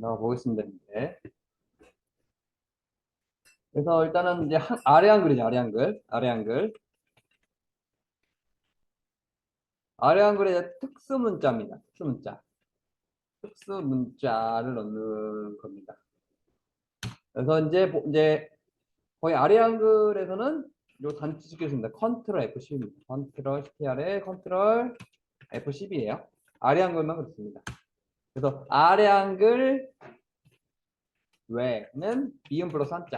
나와 보겠습니다. 이제. 그래서 일단은 이제 아래 한글이죠. 아래 한글. 아래 한글. 아래 한글의 특수 문자입니다. 특수 문자. 특수 문자를 넣는 겁니다. 그래서 이제 거의 아래 한글에서는 요 단수 시켰습니다. 컨트롤 F10입니다. 컨트롤 CTR에 컨트롤 F10이에요. 아래 한글만 그렇습니다. 그래서 아래 한글 외는 미음 플러스 한자.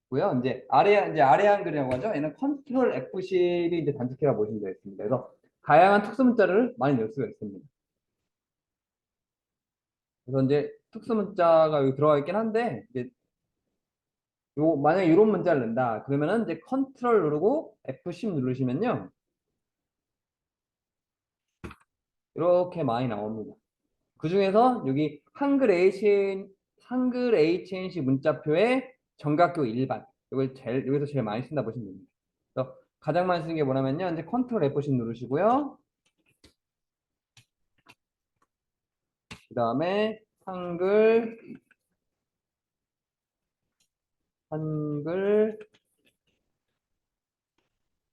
고요. 이제 아래 한글이라고 하죠. 얘는 컨트롤 F10이 이제 단축키라고 보시면 되겠습니다. 그래서 다양한 특수 문자를 많이 넣을 수가 있습니다. 그래서 이제 특수 문자가 여기 들어가 있긴 한데 이제 만약에 이런 문자를 넣는다 그러면은 이제 컨트롤 누르고 F10 누르시면요 이렇게 많이 나옵니다. 그 중에서 여기 한글 HNC 문자표에 정각교 일반 이걸 여기서 제일 많이 쓴다 보시면 됩니다. 그래서 가장 많이 쓰는 게 뭐냐면요 이제 컨트롤 F10 누르시고요. 그 다음에 한글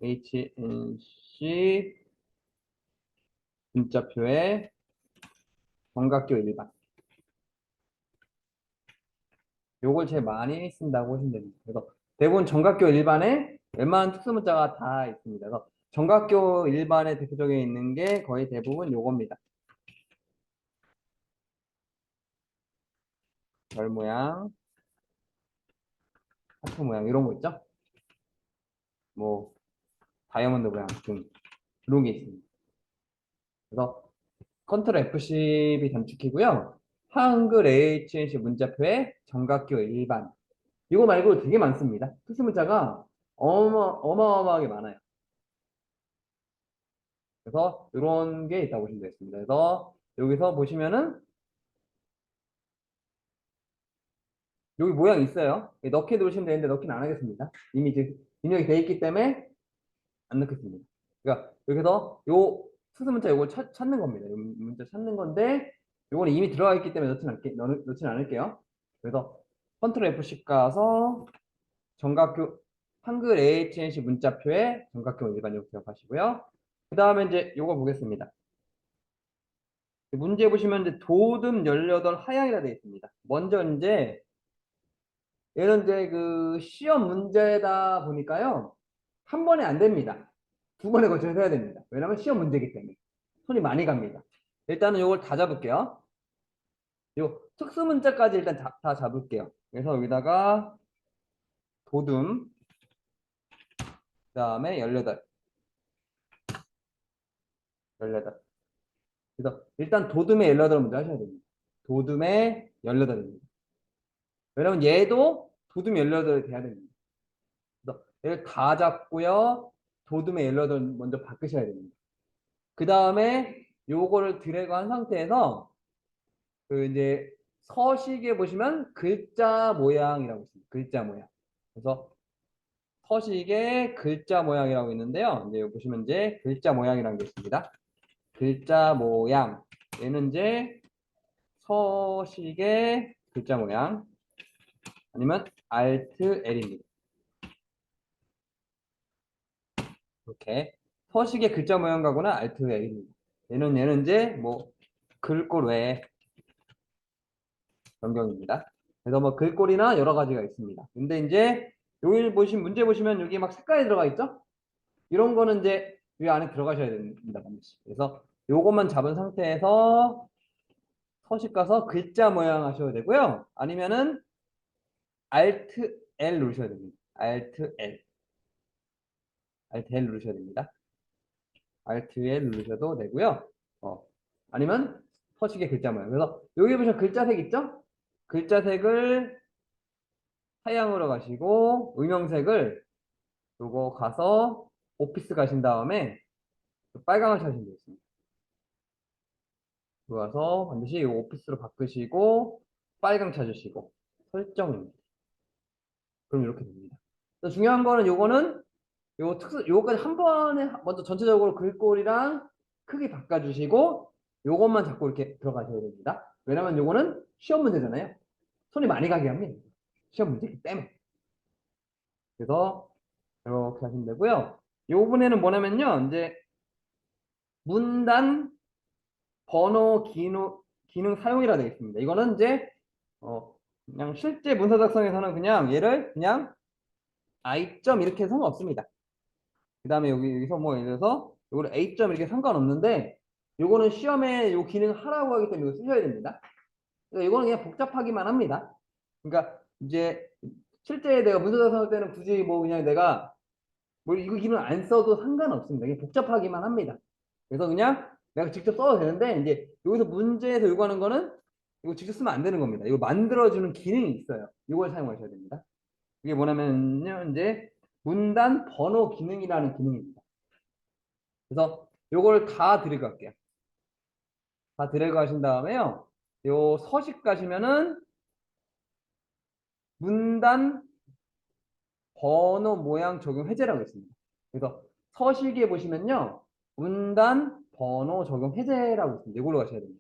HNC 문자표에 정각교 일반 요걸 제일 많이 쓴다고 보시면 됩니다. 그래서 대부분 정각교 일반에 웬만한 특수 문자가 다 있습니다. 그래서 정각교 일반에 대표적인 있는 게 거의 대부분 요겁니다. 별 모양, 하트 모양 이런 거 있죠? 뭐 다이아몬드 모양 등 그런 게 있습니다. 그래서 컨트롤 F10이 단축키고요. 한글 HNC 문자표에 정각교 일반 이거 말고 되게 많습니다. 특수 문자가 어마어마하게 많아요. 그래서 이런 게 있다고 보시면 되겠습니다. 그래서 여기서 보시면은 여기 모양 있어요. 넣기 누르시면 되는데 넣기는 안 하겠습니다. 이미 이제 입력이 돼 있기 때문에 안 넣겠습니다. 그러니까 여기서 요 특수 문자 요걸 찾는 겁니다. 요 문자 찾는 건데 요거는 이미 들어가 있기 때문에 넣지는 않을게요. 그래서 컨트롤 F10 가서 정각교 한글 AHNC 문자표에 정각교 일반 이렇게 기억하시고요. 그 다음에 이제 요거 보겠습니다. 문제 보시면 이제 도듬 18 하향이라 되어 있습니다. 먼저 이제 얘는 이제 그 시험 문제다 보니까요. 한 번에 안 됩니다. 두 번에 걸쳐서 해야 됩니다. 왜냐면 시험 문제이기 때문에. 손이 많이 갑니다. 일단은 요걸 다 잡을게요. 요 특수 문자까지 일단 다 잡을게요. 그래서 여기다가 도듬 그다음에 18 18 그래서 일단 도둠의 18을 먼저 하셔야 됩니다. 도둠의 18입니다. 왜냐면 얘도 도둠 18이 돼야 됩니다. 그래서 얘를 다 잡고요. 도둠의 18 먼저 바꾸셔야 됩니다. 그 다음에 요거를 드래그 한 상태에서 그 이제 서식에 보시면 글자 모양이라고 있습니다. 글자 모양. 그래서 서식에 글자 모양이라고 있는데요. 이제 여기 보시면 이제 글자 모양이라는 게 있습니다. 글자 모양. 얘는 이제 서식의 글자 모양 아니면 Alt L입니다. 이렇게 서식의 글자 모양 가구나 Alt L입니다. 얘는 이제 뭐 글꼴 외에 변경입니다. 그래서 뭐 글꼴이나 여러 가지가 있습니다. 근데 이제 여기 문제 보시면 여기 막 색깔이 들어가 있죠? 이런 거는 이제 이 안에 들어가셔야 됩니다. 반드시. 그래서 요것만 잡은 상태에서 서식 가서 글자 모양 하셔야 되고요. 아니면은 Alt L 누르셔야 됩니다. Alt L. Alt L 누르셔야 됩니다. Alt L 누르셔도 되고요. 아니면 서식의 글자 모양. 그래서 여기 보시면 글자색 있죠? 글자색을 하향으로 가시고 음영색을 요거 가서 오피스 가신 다음에 빨강을 찾으시면 되겠습니다. 들어와서 반드시 이 오피스로 바꾸시고 빨강 찾으시고 설정입니다. 그럼 이렇게 됩니다. 중요한 거는 요거는 요거까지 한 번에 먼저 전체적으로 글꼴이랑 크기 바꿔주시고 요것만 자꾸 이렇게 들어가셔야 됩니다. 왜냐면 요거는 시험 문제잖아요. 손이 많이 가게 합니다. 시험 문제이기 때문에. 그래서 이렇게 하시면 되고요. 요번에는 뭐냐면요. 이제 문단 번호 기능 사용이라 되어 있습니다. 이거는 이제 그냥 실제 문서 작성에서는 그냥 얘를 그냥 I 점 이렇게 상관없습니다. 그 다음에 여기서 뭐 예를 들어서 요거를 A 점 이렇게 상관없는데 요거는 시험에 요 기능 하라고 하기 때문에 이거 쓰셔야 됩니다. 그러니까 이거는 그냥 복잡하기만 합니다. 그러니까 이제 실제 내가 문서 작성할 때는 굳이 뭐 그냥 내가 뭐 이거 기능 안 써도 상관없습니다. 이게 복잡하기만 합니다. 그래서 그냥 내가 직접 써도 되는데 이제 여기서 문제에서 요구하는 거는 이거 직접 쓰면 안 되는 겁니다. 이거 만들어주는 기능이 있어요. 이걸 사용하셔야 됩니다. 이게 뭐냐면요, 이제 문단 번호 기능이라는 기능입니다. 그래서 요걸 다 드래그 할게요. 다 드래그 하신 다음에요. 요 서식 가시면은 문단 번호 모양 적용 해제라고 있습니다. 그래서 서식에 보시면요. 문단 번호 적용 해제라고 있습니다. 이걸로 가셔야 됩니다.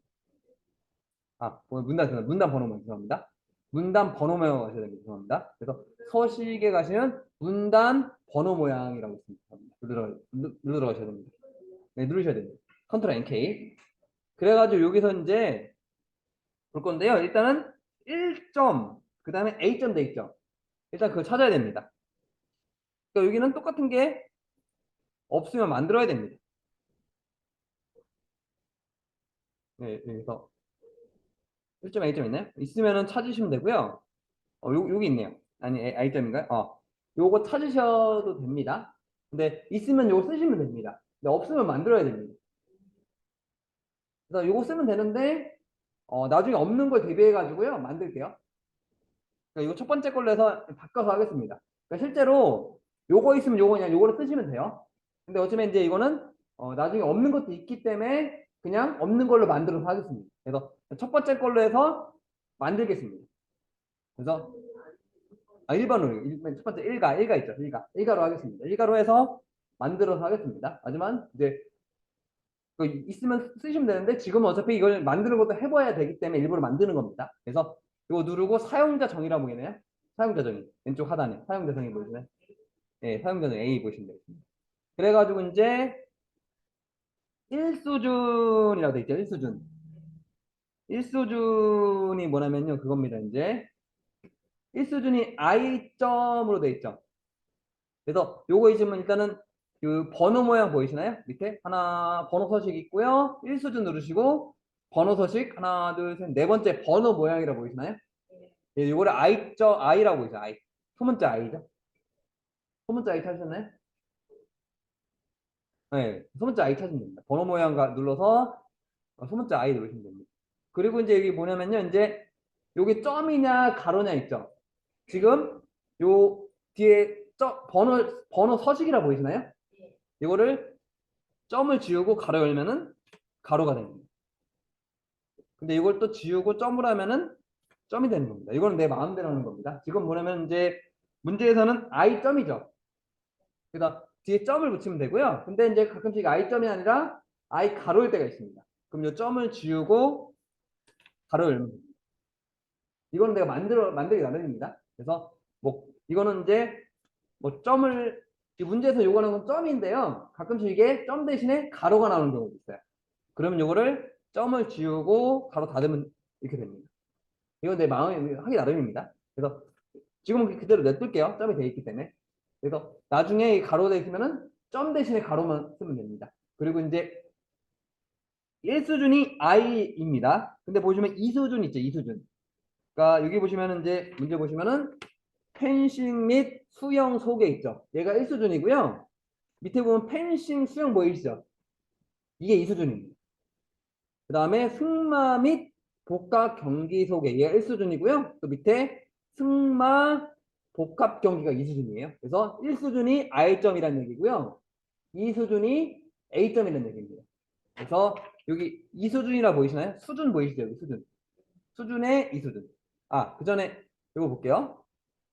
문단 번호만 죄송합니다. 문단 번호 모양 가셔야 됩니다. 죄송합니다. 그래서 서식에 가시면 문단 번호 모양이라고 있습니다. 누르러 가셔야 됩니다. 네, 누르셔야 됩니다. 컨트롤 NK. 그래가지고 여기서 이제 볼 건데요. 일단은 1점, 그 다음에 A점 돼 있죠. 일단 그거 찾아야 됩니다. 그러니까 여기는 똑같은 게 없으면 만들어야 됩니다. 네, 여기서 1점, A점 있나요? 있으면은 찾으시면 되고요. 여기 있네요. 아니, A점인가요? 요거 찾으셔도 됩니다. 근데 있으면 요거 쓰시면 됩니다. 근데 없으면 만들어야 됩니다. 그래서 요거 쓰면 되는데, 나중에 없는 걸 대비해가지고요. 만들게요. 그러니까 이거 첫 번째 걸로 해서 바꿔서 하겠습니다. 그러니까 실제로 요거 있으면 요거 그냥 요거를 쓰시면 돼요. 근데 어쩌면 이제 이거는 나중에 없는 것도 있기 때문에 그냥 없는 걸로 만들어서 하겠습니다. 그래서 첫 번째 걸로 해서 만들겠습니다. 그래서 1번으로 첫 번째 일가 있죠. 일가로 하겠습니다. 일가로 해서 만들어서 하겠습니다. 하지만 이제 있으면 쓰시면 되는데 지금은 어차피 이걸 만드는 것도 해봐야 되기 때문에 일부러 만드는 겁니다. 그래서 이거 누르고 사용자 정의라고 보이네요. 사용자 정의 왼쪽 하단에 사용자 정의 보이시나요? 네, 사용자 정의 A 보시면 되겠습니다. 그래가지고 이제 1수준이라고 돼 있죠. 1수준. 1수준이 뭐냐면요. 그겁니다. 이제 1수준이 I점으로 돼 있죠. 그래서 요거 있으면 일단은 그 번호 모양 보이시나요? 밑에 하나 번호 서식 있고요. 1수준 누르시고 번호 서식 하나 둘 셋 네 번째 번호 모양이라 보이시나요? 예, 요거를 I라고 보이죠. I. 소문자 I죠. 소문자 I 찾으셨나요? 네, 소문자 I 찾으면 됩니다. 번호 모양 눌러서 소문자 I 누르시면 됩니다. 그리고 이제 여기 뭐냐면요. 이제 여기 점이냐 가로냐 있죠. 지금 요 뒤에 번호 서식이라 보이시나요? 이거를 점을 지우고 가로 열면은 가로가 됩니다. 근데 이걸 또 지우고 점을 하면은 점이 되는 겁니다. 이거는 내 마음대로 하는 겁니다. 지금 뭐냐면 이제 문제에서는 I점이죠. 그래서 뒤에 점을 붙이면 되고요. 근데 이제 가끔씩 I점이 아니라 I 가로일 때가 있습니다. 그럼 이 점을 지우고 가로 열면 됩니다. 이거는 내가 만들기 나름입니다. 그래서 뭐 이거는 이제 뭐 점을 이 문제에서 요구하는 건 점인데요. 가끔씩 이게 점 대신에 가로가 나오는 경우도 있어요. 그러면 요거를 점을 지우고 가로 닫으면 이렇게 됩니다. 이건 내 마음에 하기 나름입니다. 그래서 지금은 그대로 냅둘게요. 점이 돼 있기 때문에. 그래서 나중에 이 가로 돼 있으면은 점 대신에 가로만 쓰면 됩니다. 그리고 이제 1수준이 I입니다. 근데 보시면 2수준 있죠. 2수준. 그러니까 여기 보시면은 이제 문제 보시면은 펜싱 및 수영 소개 있죠. 얘가 1수준이고요. 밑에 보면 펜싱 수영 보이시죠? 이게 2수준입니다. 그 다음에 승마 및 복합 경기 소개 얘가 1수준이고요. 또 밑에 승마 복합 경기가 2수준이에요. 그래서 1수준이 I점이라는 얘기고요. 2수준이 A점이라는 얘기입니다. 그래서 여기 2수준이라 보이시나요? 수준 보이시죠? 여기 수준. 수준의 2수준. 그 전에 이거 볼게요.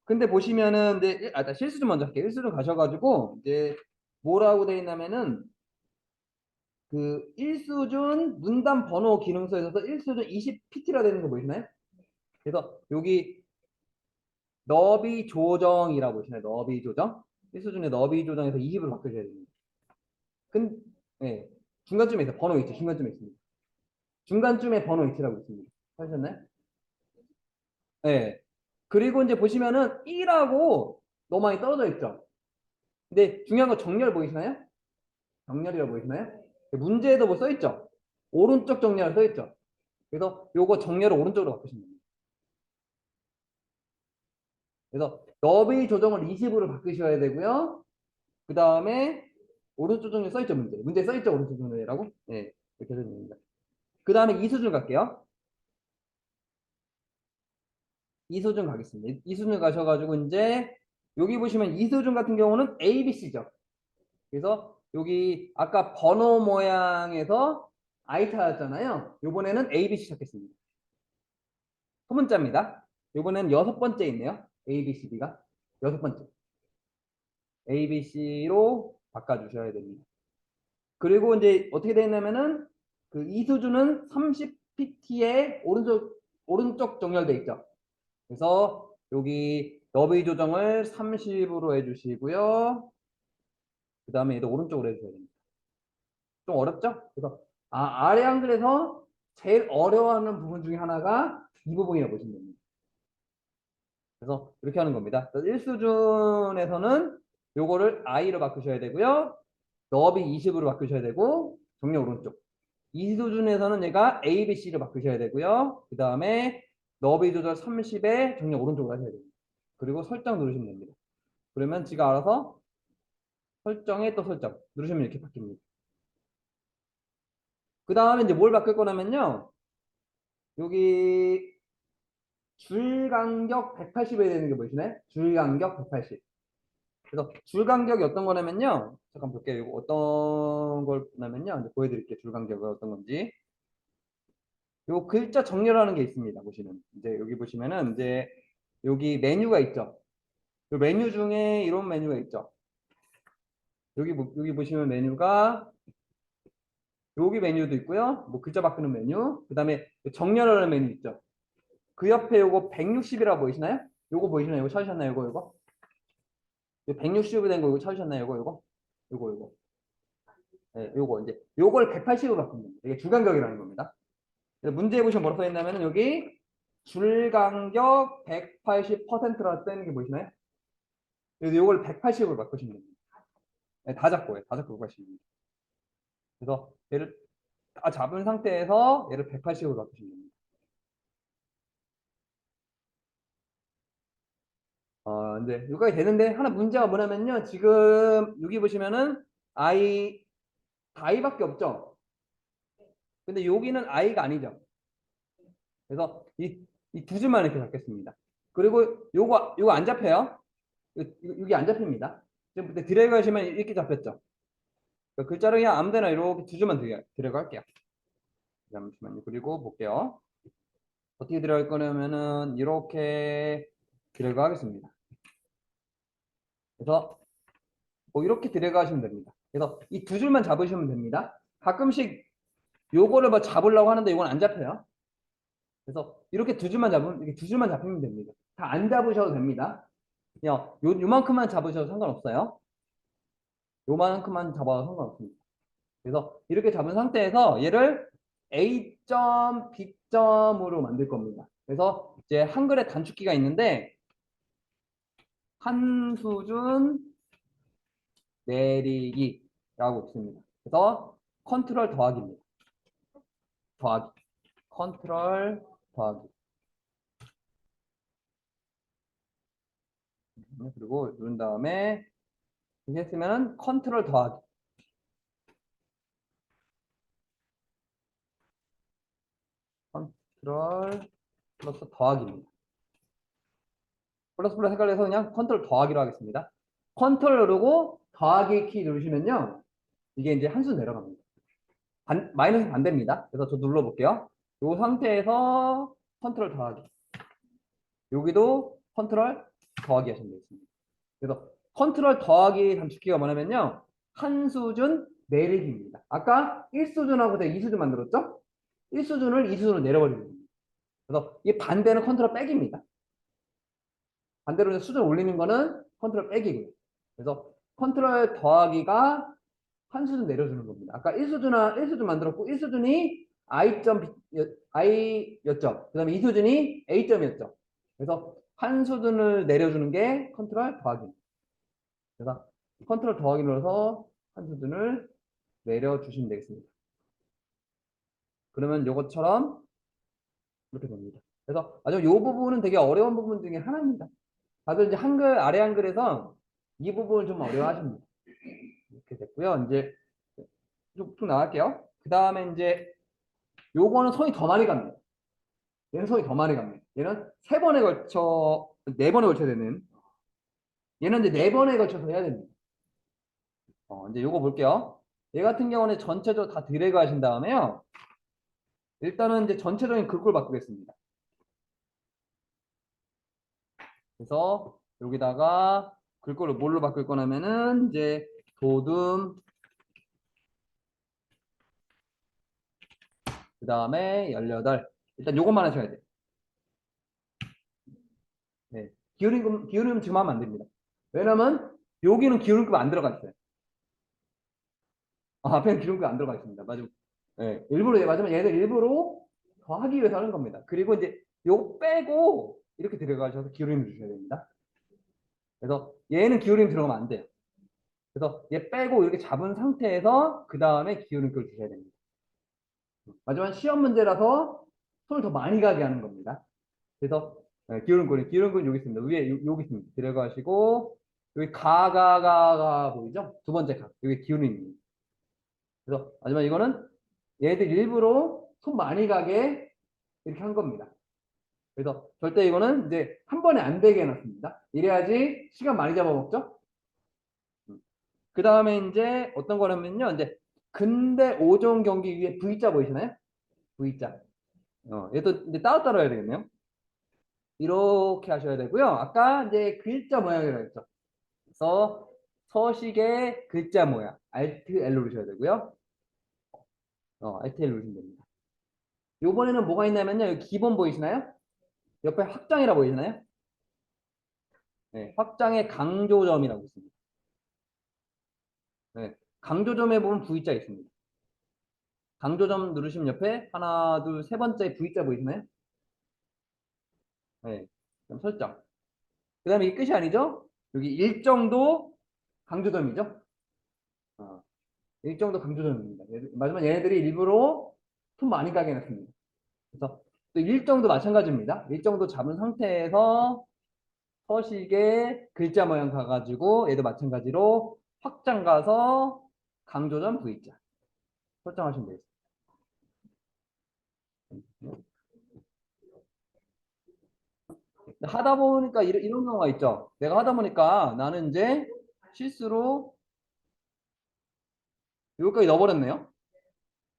근데 보시면은 이제 실수준 먼저 할게요. 1수준 가셔가지고 이제 뭐라고 돼 있냐면은 그 1수준 문단 번호 기능서에서 1수준 20pt라 되는 거 보이시나요? 그래서 여기 너비 조정이라고 보시나요? 너비 조정. 1수준의 너비 조정에서 20으로 바꾸셔야 됩니다. 네. 중간쯤에 있어. 번호 위치 중간쯤에 있습니다. 중간쯤에 번호 위치라고 있습니다. 하셨나요? 네. 그리고 이제 보시면은 1하고 너무 많이 떨어져 있죠. 근데 중요한 건 정렬 보이시나요? 정렬이라고 보이시나요? 문제에도 뭐 써있죠? 오른쪽 정렬 써있죠? 그래서 요거 정렬을 오른쪽으로 바꾸시면 됩니다. 그래서 너비 조정을 20으로 바꾸셔야 되고요. 그 다음에 오른쪽 정렬 써있죠, 문제. 문제 써있죠, 오른쪽 정렬이라고? 네, 이렇게 됩니다. 그 다음에 이수준 갈게요. 이수준 가겠습니다. 이수준 가셔가지고 이제 여기 보시면 이수준 같은 경우는 ABC죠. 그래서 여기 아까 번호 모양에서 I 찾았잖아요. 요번에는 ABC 찾겠습니다. 소문자입니다. 요번에는 6번째 있네요. ABCD가. 6번째. ABC로 바꿔주셔야 됩니다. 그리고 이제 어떻게 되냐면은 그 이수준은 30pt에 오른쪽 정렬돼 있죠. 그래서 여기 너비 조정을 30으로 해주시고요. 그 다음에 얘도 오른쪽으로 해주셔야 됩니다. 좀 어렵죠? 그래서 아래 한글에서 제일 어려워하는 부분 중에 하나가 이 부분이라고 보시면 됩니다. 그래서 이렇게 하는 겁니다. 1수준에서는 요거를 I로 바꾸셔야 되고요. 너비 20으로 바꾸셔야 되고 정렬 오른쪽. 2수준에서는 얘가 A, B, C로 바꾸셔야 되고요. 그 다음에 너비 조절 30에 정렬 오른쪽으로 하셔야 됩니다. 그리고 설정 누르시면 됩니다. 그러면 지가 알아서 설정에 또 설정 누르시면 이렇게 바뀝니다. 그 다음에 이제 뭘 바꿀 거냐면요. 여기 줄 간격 180에 되는 게 보이시나요? 줄 간격 180. 그래서 줄 간격이 어떤 거냐면요. 잠깐 볼게요. 이거 어떤 걸 보냐면요. 이제 보여드릴게요. 줄 간격이 어떤 건지. 요 글자 정렬하는 게 있습니다. 보시면 이제 여기 보시면은 이제 여기 메뉴가 있죠. 요 메뉴 중에 이런 메뉴가 있죠. 여기 보시면 메뉴가 여기 메뉴도 있고요. 뭐 글자 바꾸는 메뉴. 그다음에 정렬하는 메뉴 있죠. 그 옆에 요거 160이라고 보이시나요? 요거 보이시나요? 요거 찾으셨나요? 요거. 160이 된 거 이거 찾으셨나요? 요거. 네, 요거 이제 요걸 180으로 바꾼 겁니다. 이게 줄간격이라는 겁니다. 그래서 문제에 보시면 뭐라고 써 있냐면은 여기 줄간격 180%라 쓰는 게 보이시나요? 그래서 요걸 180으로 바꾸시면 됩니다. 네, 다 잡고 가시면 됩니다. 그래서 얘를 다 잡은 상태에서 얘를 180으로 바꾸시면 됩니다. 이제 여기까지 되는데 하나 문제가 뭐냐면요. 지금 여기 보시면은 I 다이밖에 없죠. 근데 여기는 I가 아니죠. 그래서 이 두 줄만 이렇게 잡겠습니다. 그리고 요거 안 잡혀요. 여기 안 잡힙니다. 지금 드래그 하시면 이렇게 잡혔죠. 그 글자를 그냥 아무 데나 이렇게 두 줄만 드래그 할게요. 잠시만요. 그리고 볼게요. 어떻게 드래그 할 거냐면은 이렇게 드래그 하겠습니다. 그래서 뭐 이렇게 드래그 하시면 됩니다. 그래서 이 두 줄만 잡으시면 됩니다. 가끔씩 요거를 뭐 잡으려고 하는데 이건 안 잡혀요. 그래서 이렇게 두 줄만 잡으면 이렇게 두 줄만 잡히면 됩니다. 다 안 잡으셔도 됩니다. 그냥 요만큼만 잡으셔도 상관없어요. 요만큼만 잡아도 상관없습니다. 그래서 이렇게 잡은 상태에서 얘를 A.B.점으로 만들 겁니다. 그래서 이제 한글에 단축키가 있는데 한 수준 내리기라고 있습니다. 그래서 컨트롤 더하기입니다. 더하기. 컨트롤 더하기. 그리고 누른 다음에 이렇게 했으면 컨트롤 더하기. 컨트롤 플러스 더하기입니다. 플러스 헷갈려서 그냥 컨트롤 더하기로 하겠습니다. 컨트롤 누르고 더하기 키 누르시면요. 이게 이제 한 수 내려갑니다. 마이너스 반대입니다. 그래서 저 눌러볼게요. 이 상태에서 컨트롤 더하기. 여기도 컨트롤 더하기 하시면 되겠습니다. 그래서 컨트롤 더하기 단축키가 뭐냐면요. 한 수준 내리기입니다. 아까 1수준하고 2수준 만들었죠? 1수준을 2수준으로 내려버리는 겁니다. 그래서 이 반대는 컨트롤 백입니다. 반대로 수준 올리는 거는 컨트롤 백이고요. 그래서 컨트롤 더하기가 한 수준 내려주는 겁니다. 아까 1수준 만들었고 1수준이 I였죠. 그 다음에 2수준이 A점이었죠. 그래서 한 수준을 내려주는 게 컨트롤 더하기입니다. 그래서 컨트롤 더하기 눌러서 한 수준을 내려주시면 되겠습니다. 그러면 이것처럼 이렇게 됩니다. 그래서 아주 이 부분은 되게 어려운 부분 중에 하나입니다. 다들 이제 한글, 아래 한글에서 이 부분을 좀 어려워하십니다. 이렇게 됐고요. 이제 쭉 나갈게요. 그 다음에 이제 요거는 손이 더 많이 갑니다. 얘는 손이 더 많이 갑니다. 얘는 세 번에 걸쳐, 네 번에 걸쳐야 되는. 얘는 이제 네 번에 걸쳐서 해야 됩니다. 이제 요거 볼게요. 얘 같은 경우는 전체적으로 다 드래그 하신 다음에요. 일단은 이제 전체적인 글꼴 바꾸겠습니다. 그래서 여기다가 글꼴을 뭘로 바꿀 거냐면은 이제 도둠 그 다음에 18 일단 요것만 하셔야 돼요. 네. 기울임 지금 하면 안 됩니다. 왜냐면 여기는 기울임급 안 들어가 있어요. 앞에는 기울임급 안 들어가 있습니다. 맞아. 네. 일부러 맞으면 얘들 일부러 더 하기 위해서 하는 겁니다. 그리고 이제 요 빼고 이렇게 들어가셔서 기울임을 주셔야 됩니다. 그래서 얘는 기울임 들어가면 안 돼요. 그래서 얘 빼고 이렇게 잡은 상태에서 그 다음에 기울임급을 주셔야 됩니다. 하지만 시험 문제라서 손을 더 많이 가게 하는 겁니다. 그래서 기울임꼴 여기 있습니다. 위에 여기 있습니다. 들어가시고 여기 가가가가 보이죠? 두 번째 가 여기 기울임입니다. 그래서 하지만 이거는 얘들 일부러 손 많이 가게 이렇게 한 겁니다. 그래서 절대 이거는 이제 한 번에 안 되게 해놨습니다. 이래야지 시간 많이 잡아먹죠? 그 다음에 이제 어떤 거냐면요. 이제 근대 5종 경기 위에 V자 보이시나요? V자. 얘도 이제 따로따로 해야 되겠네요. 이렇게 하셔야 되고요. 아까 이제 글자 모양이라고 했죠. 그래서 서식의 글자 모양 Alt L 누르셔야 되고요. Alt L 누르시면 됩니다. 요번에는 뭐가 있냐면요. 여기 기본 보이시나요? 옆에 확장이라 보이시나요? 네, 확장의 강조점이라고 있습니다. 네, 강조점에 보면 V자 있습니다. 강조점 누르시면 옆에 하나, 둘, 세 번째 V자 보이시나요? 네, 그럼 설정. 그 다음에 이 끝이 아니죠? 여기 일정도 강조점이죠? 일정도 강조점입니다. 마지막 얘네들이 일부러 손 많이 가게 해놨습니다. 그래서 또 일정도 마찬가지입니다. 일정도 잡은 상태에서 서식의 글자 모양 가가지고 얘도 마찬가지로 확장 가서 강조점 V자 설정하시면 되겠습니다. 하다 보니까 이런 경우가 있죠. 내가 하다 보니까 나는 이제 실수로 여기까지 넣어버렸네요.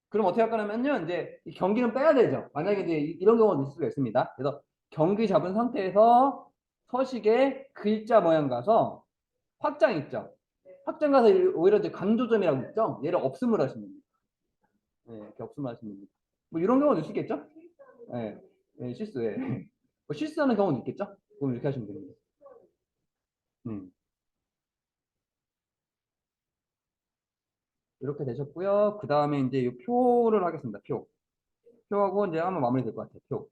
그럼 어떻게 할 거냐면요. 이제 이 경기는 빼야 되죠. 만약에 이제 이런 경우가 있을 수가 있습니다. 그래서 경기 잡은 상태에서 서식의 글자 모양 가서 확장 있죠. 확장 가서 오히려 이제 강조점이라고 있죠. 얘를 없음을 하시면 됩니다. 네, 이렇게 없음을 하시면 됩니다. 뭐 이런 경우도 있겠죠? 네, 네, 실수에. 뭐 실수하는 경우도 있겠죠? 그럼 이렇게 하시면 됩니다. 이렇게 되셨고요. 그 다음에 이제 이 표를 하겠습니다. 표하고 이제 한번 마무리 될 것 같아요. 표.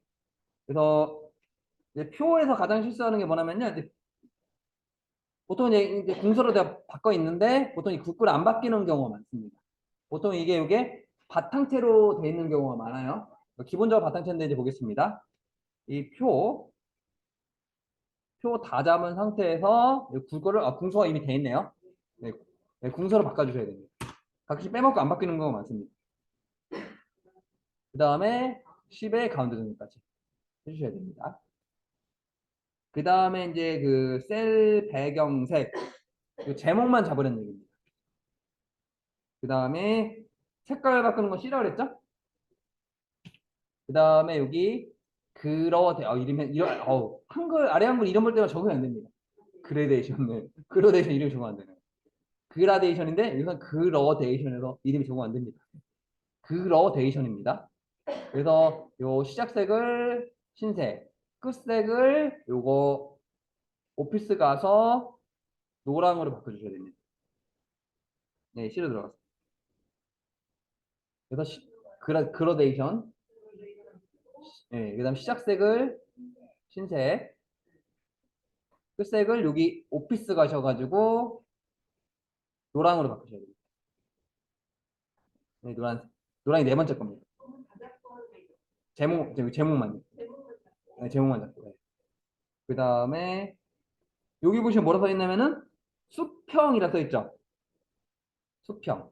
그래서 이제 표에서 가장 실수하는 게 뭐냐면요. 이제 보통 이제 궁서로 내가 바꿔 있는데 보통 이 국구를 안 바뀌는 경우가 많습니다. 보통 이게 바탕체로 돼 있는 경우가 많아요. 기본적으로 바탕체인데 이제 보겠습니다. 이 표 다 잡은 상태에서 국어를 궁서가 이미 돼 있네요. 네, 네, 궁서로 바꿔주셔야 됩니다. 가끔씩 빼먹고 안 바뀌는 경우가 많습니다. 그 다음에 10의 가운데 정도까지 해주셔야 됩니다. 그 다음에 이제 그 셀 배경색 그 제목만 잡으려는 얘기입니다. 그 다음에 색깔 바꾸는 건 싫어 그랬죠? 그 다음에 여기 이름이 이런 한글 아래 한글 이름 볼 때만 적응이 안 됩니다. 그레데이션 네. 그레데이션 이름 적응 안 되네요. 그라데이션인데 여기서 그러데이션에서 이름이 적용 안 됩니다. 그러데이션입니다. 그래서 요 시작색을 흰색, 끝색을 요거 오피스 가서 노랑으로 바꿔주셔야 됩니다. 네, C로 들어갔어요. 그래서 그라데이션. 네, 그다음 시작색을 흰색, 끝색을 여기 오피스 가셔가지고 노랑으로 바꾸셔야 됩니다. 네, 노랑이 네 번째 겁니다. 제목만. 네, 제목만 잡고. 네. 그 다음에 여기 보시면 뭐라 써 있냐면은 수평이라 써 있죠. 수평.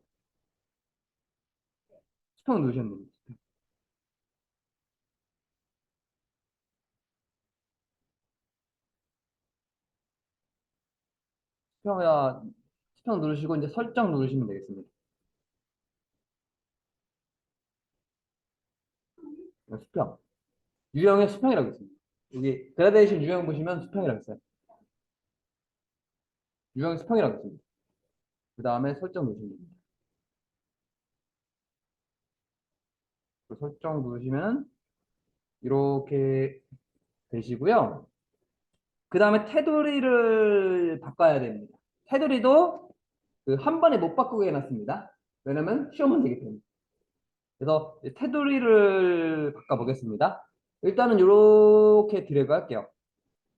수평 누르시면 됩니다. 수평이야 수평 누르시고 이제 설정 누르시면 되겠습니다. 네, 수평. 유형의 수평이라고 있습니다. 여기 그라데이션 유형 보시면 수평이라고 있어요. 유형의 수평이라고 있습니다. 그 다음에 설정 누르시면 됩니다. 그 설정 누르시면 이렇게 되시고요. 그 다음에 테두리를 바꿔야 됩니다. 테두리도 그 한 번에 못 바꾸게 해놨습니다. 왜냐면 시험은 되기 때문에. 그래서 테두리를 바꿔보겠습니다. 일단은 이렇게 드래그 할게요.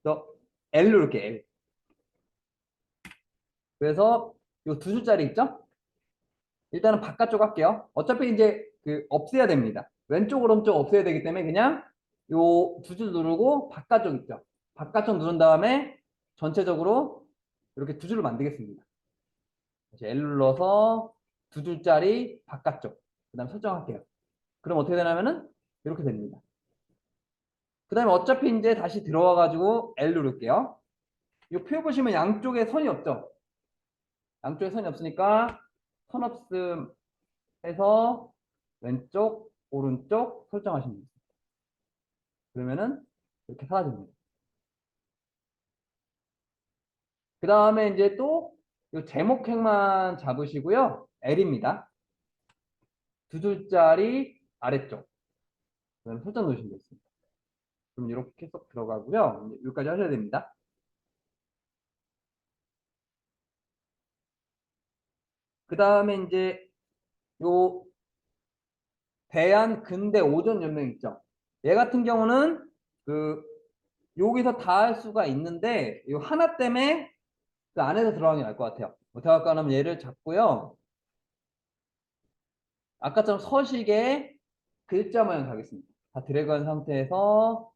그래서 L로 이렇게 L. 그래서 이 두 줄짜리 있죠? 일단은 바깥쪽 할게요. 어차피 이제 그 없애야 됩니다. 왼쪽 오른쪽 없애야 되기 때문에 그냥 요 두 줄 누르고 바깥쪽 있죠? 바깥쪽 누른 다음에 전체적으로 이렇게 두 줄을 만들겠습니다. 이제 L 눌러서 두 줄짜리 바깥쪽. 그 다음 설정할게요. 그럼 어떻게 되냐면은 이렇게 됩니다. 그 다음에 어차피 이제 다시 들어와가지고 L 누를게요. 이 표 보시면 양쪽에 선이 없죠? 양쪽에 선이 없으니까 선 없음 해서 왼쪽, 오른쪽 설정하시면 됩니다. 그러면은 이렇게 사라집니다. 그 다음에 이제 또 이 제목행만 잡으시고요. L입니다. 두 줄짜리 아래쪽. 그다음 설정 넣으시면 되겠습니다. 그럼 이렇게 쏙 들어가고요. 이제 여기까지 하셔야 됩니다. 그 다음에 이제 요 대한 근대 오전 연맹 있죠. 얘 같은 경우는 그 여기서 다 할 수가 있는데 이 하나 때문에 그 안에서 들어가는 게 나을 것 같아요. 어떻게 할까 하면 얘를 잡고요. 아까처럼 서식에 글자 모양 가겠습니다. 다 드래그한 상태에서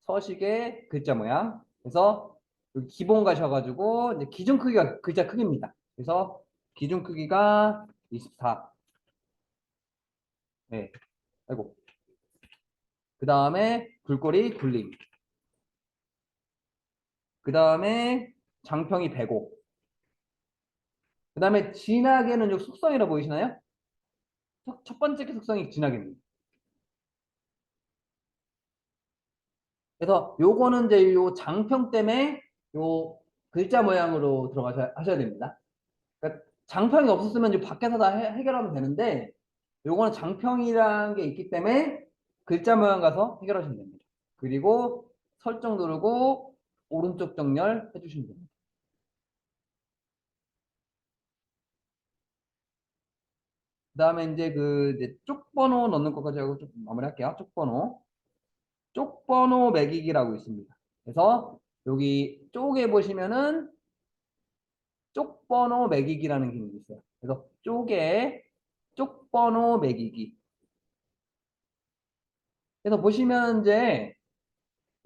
서식에 글자 모양. 그래서 여기 기본 가셔가지고 이제 기준 크기가 글자 크기입니다. 그래서 기준 크기가 24. 네. 아이고. 그 다음에 글꼴이 굴림. 그 다음에 장평이 105. 그 다음에 진하게는 요 속성이라 보이시나요? 첫 번째 속성이 진하게입니다. 그래서 요거는 이제 요 장평 때문에 요 글자 모양으로 하셔야 됩니다. 그러니까 장평이 없었으면 이제 밖에서 다 해결하면 되는데 요거는 장평이라는 게 있기 때문에 글자 모양 가서 해결하시면 됩니다. 그리고 설정 누르고 오른쪽 정렬 해주시면 됩니다. 그 다음에 이제 그 이제 쪽 번호 넣는 것까지 하고 좀 마무리할게요. 쪽 번호. 쪽 번호 매기기라고 있습니다. 그래서 여기 쪽에 보시면은 쪽 번호 매기기라는 기능이 있어요. 그래서 쪽에 쪽 번호 매기기. 그래서 보시면 이제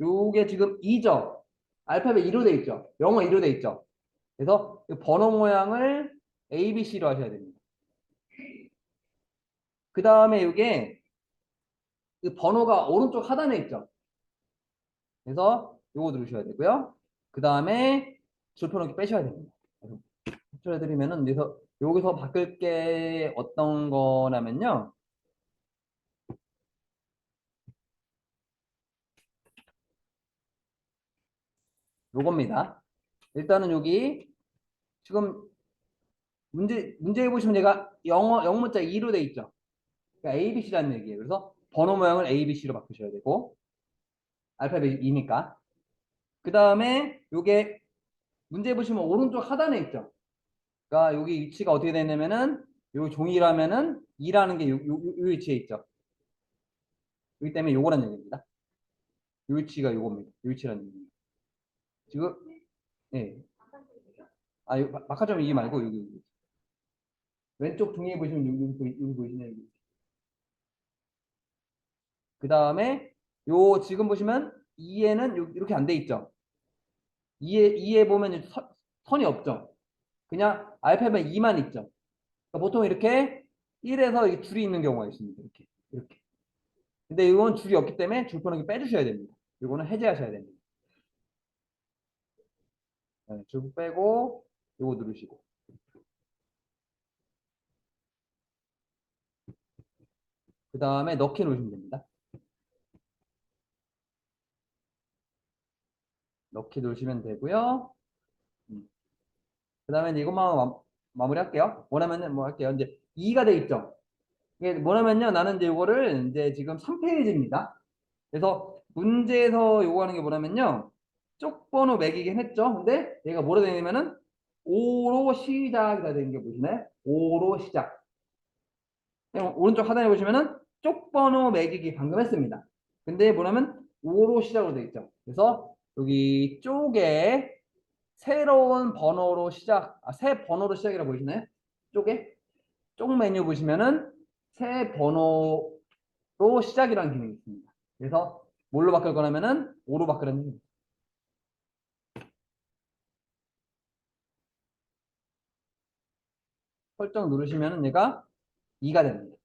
요게 지금 2죠. 알파벳 2로 돼 있죠. 영어 2로 돼 있죠. 그래서 이 번호 모양을 ABC로 하셔야 됩니다. 그 다음에 이게 그 번호가 오른쪽 하단에 있죠. 그래서 요거 누르셔야 되고요. 그 다음에 줄표놓기 빼셔야 됩니다. 해드리면은 여기서 바꿀 게 어떤 거냐면요. 요겁니다. 일단은 여기 지금 문제 보시면 얘가 영문자 2로 돼 있죠. 그러니까 ABC라는 얘기예요. 그래서 번호 모양을 ABC로 바꾸셔야 되고, 알파벳 2니까. 그 다음에 요게 문제 보시면 오른쪽 하단에 있죠. 그러니까 여기 위치가 어떻게 되냐면은 요 종이라면은 2라는 게 요 위치에 있죠. 여기 때문에 요거란 얘기입니다. 요 위치가 요겁니다. 요 위치라는 얘기입니다. 지금 예. 박하점 이기 말고 여기. 왼쪽 종이에 보시면 여기 보이시나요? 여기. 그 다음에 요 지금 보시면 2에는 이렇게 안 돼 있죠. 2에 보면 선이 없죠. 그냥 알파벳 2만 있죠. 그러니까 보통 이렇게 1에서 이렇게 줄이 있는 경우가 있습니다. 이렇게. 근데 이건 줄이 없기 때문에 줄표는 빼주셔야 됩니다. 이거는 해제하셔야 됩니다. 네, 줄 빼고 이거 누르시고 그 다음에 넣기 누르시면 됩니다. 넣기 누르시면 되고요. 그 다음에 이것만 마무리할게요. 뭐냐면은 뭐 할게요. 이제 2가 돼 있죠. 이게 뭐냐면요. 나는 이제 이거를 이제 지금 3페이지입니다. 그래서 문제에서 요구하는 게 뭐냐면요. 쪽번호 매기긴 했죠. 근데 얘가 뭐라 되냐면은 5로 시작이라 되는 게 보시나요? 5로 시작. 오른쪽 하단에 보시면은 쪽번호 매기기 방금 했습니다. 근데 뭐냐면 5로 시작으로 되어 있죠. 그래서 여기 쪽에 새로운 번호로 새 번호로 시작이라 보이시나요? 쪽에? 쪽 메뉴 보시면은 새 번호로 시작이라는 기능이 있습니다. 그래서 뭘로 바꿀 거냐면은 5로 바꾸라는 얘기입니다. 설정 누르시면은 얘가 2가 됩니다.